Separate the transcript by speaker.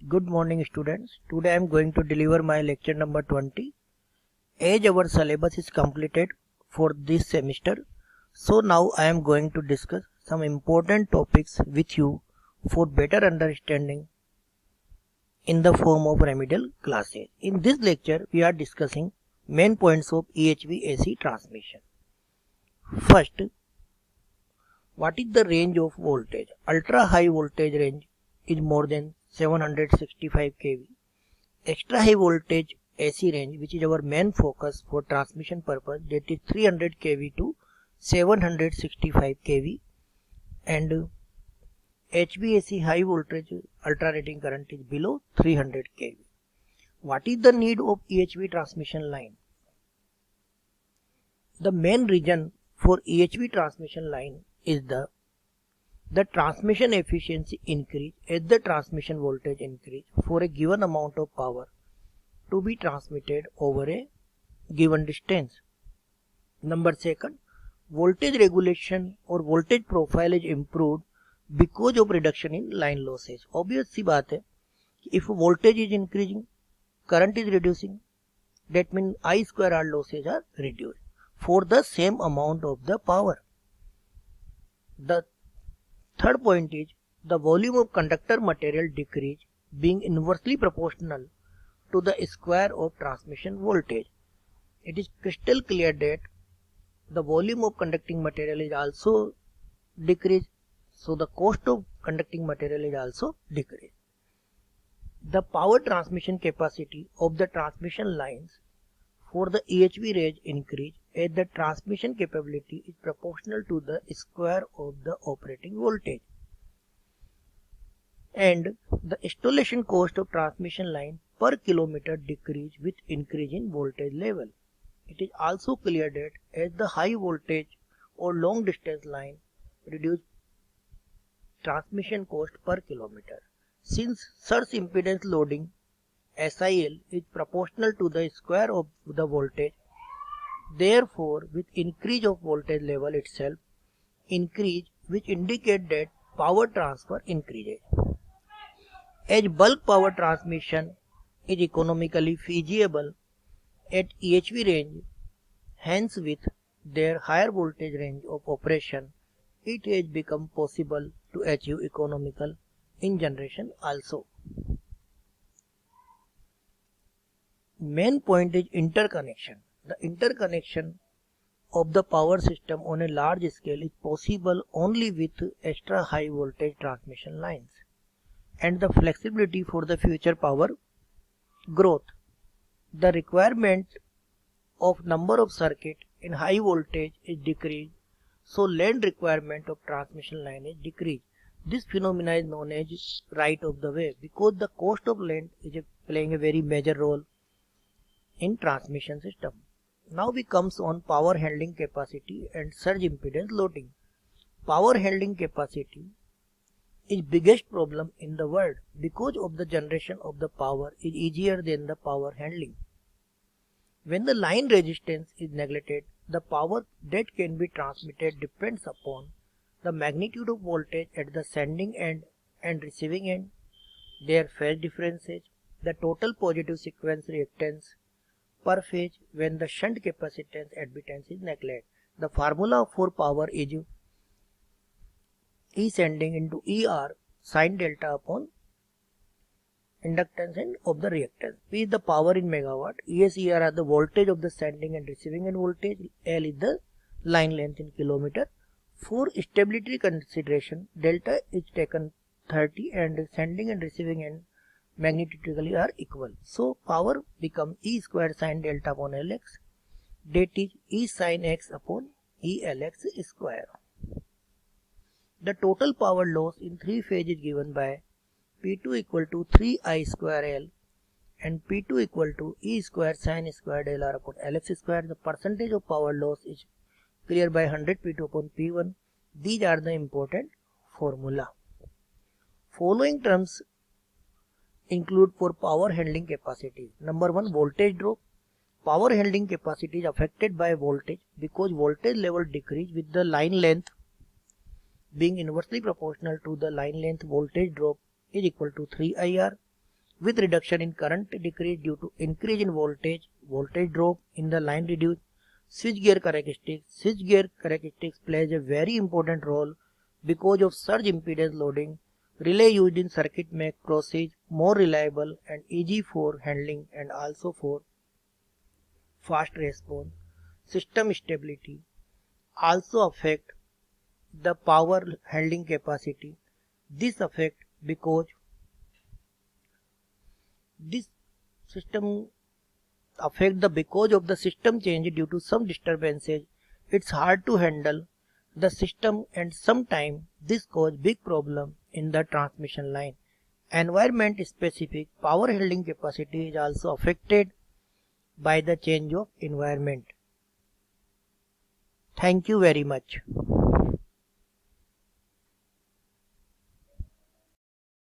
Speaker 1: Good morning students. Today I am going to deliver my lecture number 20. As our syllabus is completed for this semester, so now I am going to discuss some important topics with you for better understanding in the form of remedial classes. In this lecture we are discussing main points of EHV-AC transmission. First, what is the range of voltage? Ultra high voltage range is more than 765 kV. Extra high voltage AC range, which is our main focus for transmission purpose, that is 300 kV to 765 kV, and HVAC high voltage alternating current is below 300 kV. What is the need of EHV transmission line? The main reason for EHV transmission line is the transmission efficiency increase as the transmission voltage increase for a given amount of power to be transmitted over a given distance. Number second, voltage regulation or voltage profile is improved because of reduction in line losses. Obvious सी बात है, if voltage is increasing, current is reducing, that means I square R losses are reduced for the same amount of the power. The third point is the volume of conductor material decrease being inversely proportional to the square of transmission voltage. It is crystal clear that the volume of conducting material is also decreased, so the cost of conducting material is also decreased. The power transmission capacity of the transmission lines for the EHV range increase as the transmission capability is proportional to the square of the operating voltage. And the installation cost of transmission line per kilometer decrease with increase in voltage level. It is also clear that as the high voltage or long distance line reduce transmission cost per kilometer. Since surge impedance loading SIL is proportional to the square of the voltage, therefore with increase of voltage level itself increase, which indicate that power transfer increases. As bulk power transmission is economically feasible at EHV range, hence with their higher voltage range of operation, it has become possible to achieve economical in generation also. Main point is interconnection. The interconnection of the power system on a large scale is possible only with extra high voltage transmission lines and the flexibility for the future power growth. The requirement of number of circuit in high voltage is decreased, so land requirement of transmission line is decreased. This phenomena is known as right of the way because the cost of land is playing a very major role in transmission system. Now we comes on power handling capacity and surge impedance loading. Power handling capacity is biggest problem in the world because of the generation of the power is easier than the power handling. When the line resistance is neglected, the power that can be transmitted depends upon the magnitude of voltage at the sending end and receiving end, their phase differences, the total positive sequence reactance per phase when the shunt capacitance admittance is neglected. The formula for power is E sending into ER sin delta upon inductance and of the reactance. P is the power in megawatt. ES, ER are the voltage of the sending and receiving end voltage. L is the line length in kilometer. For stability consideration, delta is taken 30 and sending and receiving end magnitutically are equal. So power becomes E square sin delta upon Lx. That is E sin x upon E Lx square. The total power loss in three phases is given by P2 equal to 3I square L and P2 equal to E square sin square del R upon Lx square. The percentage of power loss is clear by 100 P2 upon P1. These are the important formula. Following terms include for power handling capacity. Number 1, voltage drop. Power handling capacity is affected by voltage because voltage level decrease with the line length being inversely proportional to the line length. Voltage drop is equal to 3 IR. with reduction in current decrease due to increase in voltage drop in the line reduced switchgear characteristics. Switchgear characteristics plays a very important role because of surge impedance loading. Relay used in circuit make process more reliable and easy for handling and also for fast response. System stability also affect the power handling capacity. This affect because this system because of the system change due to some disturbances. It's hard to handle the system and sometimes this cause big problem in the transmission line. Environment specific power handling capacity is also affected by the change of environment. Thank you very much.